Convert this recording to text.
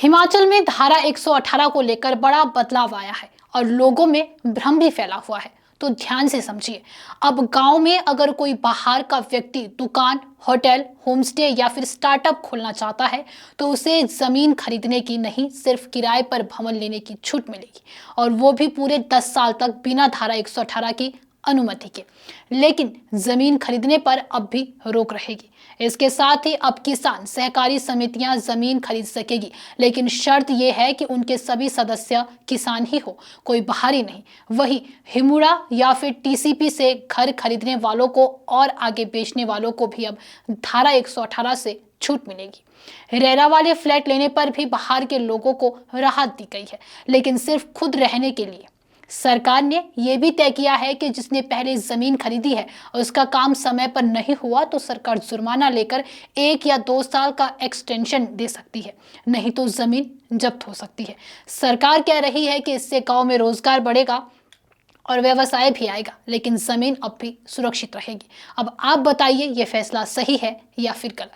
हिमाचल में धारा 118 को लेकर बड़ा बदलाव आया है और लोगों में भ्रम भी फैला हुआ है। तो ध्यान से समझिए। अब गांव में अगर कोई बाहर का व्यक्ति दुकान, होटल, होमस्टे या फिर स्टार्टअप खोलना चाहता है तो उसे जमीन खरीदने की नहीं, सिर्फ किराए पर भवन लेने की छूट मिलेगी, और वो भी पूरे 10 साल तक बिना धारा 118 की अनुमति के। लेकिन जमीन खरीदने पर अब भी रोक रहेगी। इसके साथ ही अब किसान सहकारी समितियां जमीन खरीद सकेगी, लेकिन शर्त यह है कि उनके सभी सदस्य किसान ही हो, कोई बाहरी नहीं। वही हिमुड़ा या फिर टीसीपी से घर खरीदने वालों को और आगे बेचने वालों को भी अब धारा 118 से छूट मिलेगी। रेरा वाले फ्लैट लेने पर भी बाहर के लोगों को राहत दी गई है, लेकिन सिर्फ खुद रहने के लिए। सरकार ने यह भी तय किया है कि जिसने पहले जमीन खरीदी है और उसका काम समय पर नहीं हुआ तो सरकार जुर्माना लेकर 1 या 2 साल का एक्सटेंशन दे सकती है, नहीं तो जमीन जब्त हो सकती है। सरकार कह रही है कि इससे गांव में रोजगार बढ़ेगा और व्यवसाय भी आएगा, लेकिन जमीन अब भी सुरक्षित रहेगी। अब आप बताइए, यह फैसला सही है या फिर गलत।